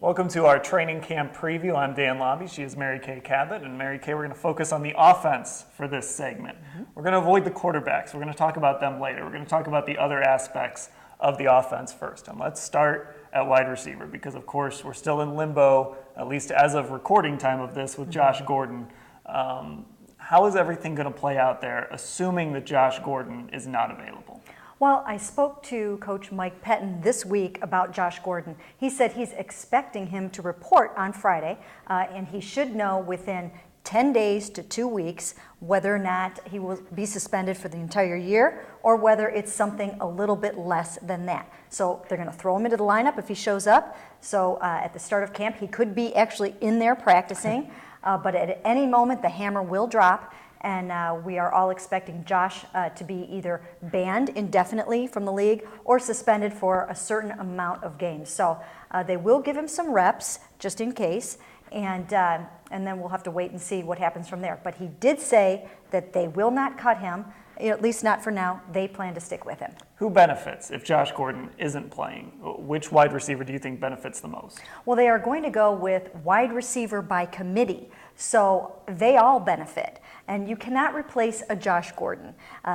Welcome to our training camp preview. I'm Dan-labbe. She is Mary Kay Cabot. And Mary Kay, we're going to focus on the offense for this segment. We're going to avoid the quarterbacks. We're going to talk about them later. We're going to talk about the other aspects of the offense first. And let's start at wide receiver because, of course, we're still in limbo, at least as of recording time of this, with Josh Gordon. How is everything going to play out there, assuming that Josh Gordon is not available? Well, I spoke to Coach Mike-Pettine this week about Josh Gordon. He said he's expecting him to report on Friday, and he should know within 10 days to 2 weeks whether or not he will be suspended for the entire year or whether it's something a little bit less than that. So they're going to throw him into the lineup if he shows up. So at the start of camp, he could be actually in there practicing, but at any moment the hammer will drop. And we are all expecting Josh to be either banned indefinitely from the league or suspended for a certain amount of games. So they will give him some reps just in case, and then we'll have to wait and see what happens from there. But he did say that they will not cut him, at least not for now. They plan to stick with him. Who benefits if Josh Gordon isn't playing? Which wide receiver do you think benefits the most? Well, they are going to go with wide receiver by committee. So they all benefit. And you cannot replace a Josh Gordon.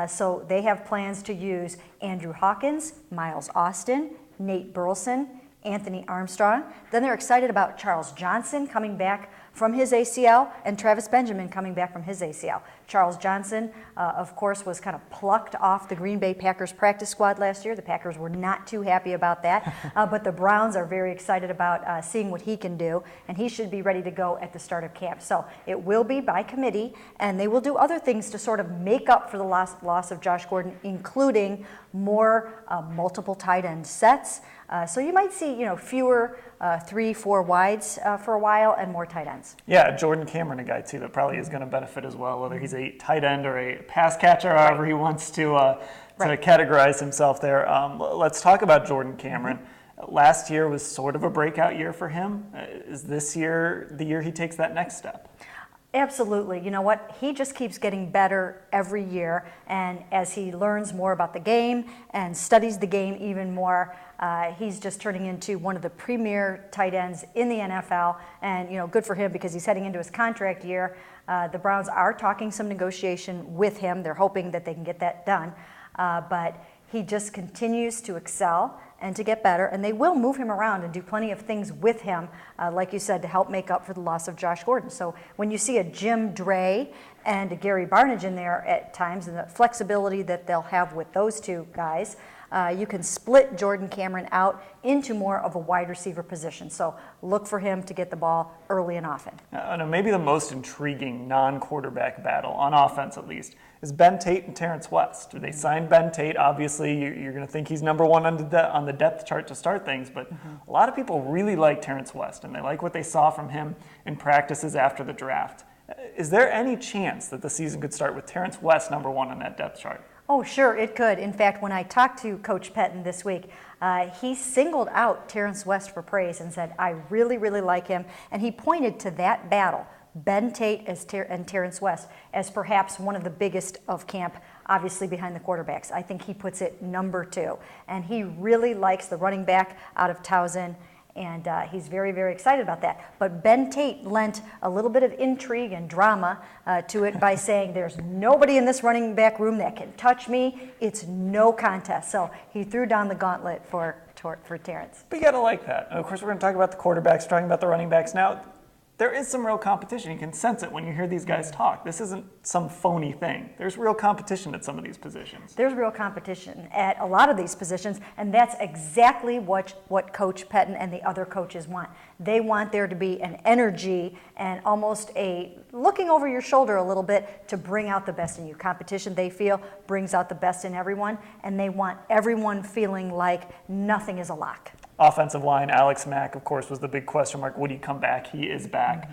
So they have plans to use Andrew Hawkins, Miles Austin, Nate Burleson, Anthony Armstrong. Then they're excited about Charles Johnson coming back from his ACL and Travis Benjamin coming back from his ACL. Charles Johnson, of course, was kind of plucked off the Green Bay Packers practice squad last year. The Packers were not too happy about that, but the Browns are very excited about seeing what he can do, and he should be ready to go at the start of camp. So it will be by committee, and they will do other things to sort of make up for the loss of Josh Gordon, including more multiple tight end sets. So you might see, fewer 3-4 wides for a while and more tight ends. Yeah, Jordan Cameron, a guy too that probably is going to benefit as well, whether he's a tight end or a pass catcher, however he wants to categorize himself there. Let's talk about Jordan Cameron. Last year was sort of a breakout year for him. Is this year the year he takes that next step? Absolutely. You know what? He just keeps getting better every year, and as he learns more about the game and studies the game even more, he's just turning into one of the premier tight ends in the NFL, and good for him because he's heading into his contract year. The Browns are talking some negotiation with him. They're hoping that they can get that done, but he just continues to excel and to get better, and they will move him around and do plenty of things with him, like you said, to help make up for the loss of Josh Gordon. So when you see a Jim Dre and a Gary Barnidge in there at times, and the flexibility that they'll have with those two guys, you can split Jordan Cameron out into more of a wide receiver position. So look for him to get the ball early and often. Maybe the most intriguing non-quarterback battle, on offense at least, is Ben Tate and Terrence West. They signed Ben Tate. Obviously, you're going to think he's number one on the depth chart to start things, but a lot of people really like Terrence West, and they like what they saw from him in practices after the draft. Is there any chance that the season could start with Terrence West number one on that depth chart? Oh, sure, it could. In fact, when I talked to Coach Pettine this week, he singled out Terrence West for praise and said, I really, really like him. And he pointed to that battle, Ben Tate and Terrence West, as perhaps one of the biggest of camp, obviously behind the quarterbacks. I think he puts it number 2. And he really likes the running back out of Towson. And he's very, very excited about that. But Ben Tate lent a little bit of intrigue and drama to it by saying, there's nobody in this running back room that can touch me. It's no contest. So he threw down the gauntlet for Terrence. But you got to like that. And of course, we're going to talk about the quarterbacks, talking about the running backs now. There is some real competition. You can sense it when you hear these guys talk. This isn't some phony thing. There's real competition at some of these positions. There's real competition at a lot of these positions, and that's exactly what Coach Pettine and the other coaches want. They want there to be an energy and almost a looking over your shoulder a little bit to bring out the best in you. Competition, they feel, brings out the best in everyone, and they want everyone feeling like nothing is a lock. Offensive line, Alex Mack, of course, was the big question mark. Would he come back? He is back.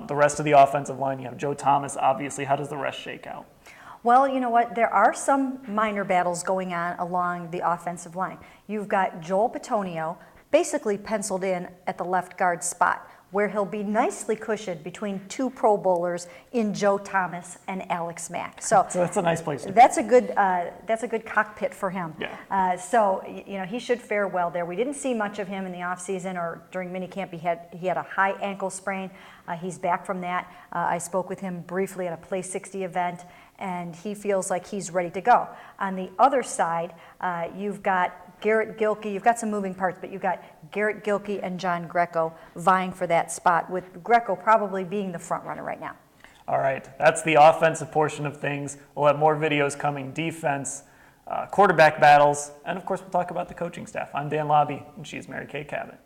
The rest of the offensive line, you have Joe Thomas, obviously. How does the rest shake out? Well, you know what? There are some minor battles going on along the offensive line. You've got Joel Bitonio basically penciled in at the left guard spot. where he'll be nicely cushioned between two Pro Bowlers in Joe Thomas and Alex Mack. So that's a nice place to be. That's a good cockpit for him. Yeah. So he should fare well there. We didn't see much of him in the offseason or during minicamp. He had a high ankle sprain. He's back from that. I spoke with him briefly at a Play 60 event, and he feels like he's ready to go. On the other side, you've got Garrett Gilkey. You've got some moving parts, but you've got Garrett Gilkey and John Greco vying for that spot, with Greco probably being the front runner right now. All right, that's the offensive portion of things. We'll have more videos coming, defense, quarterback battles, and of course we'll talk about the coaching staff. I'm Dan Labbe, and she's Mary Kay Cabot.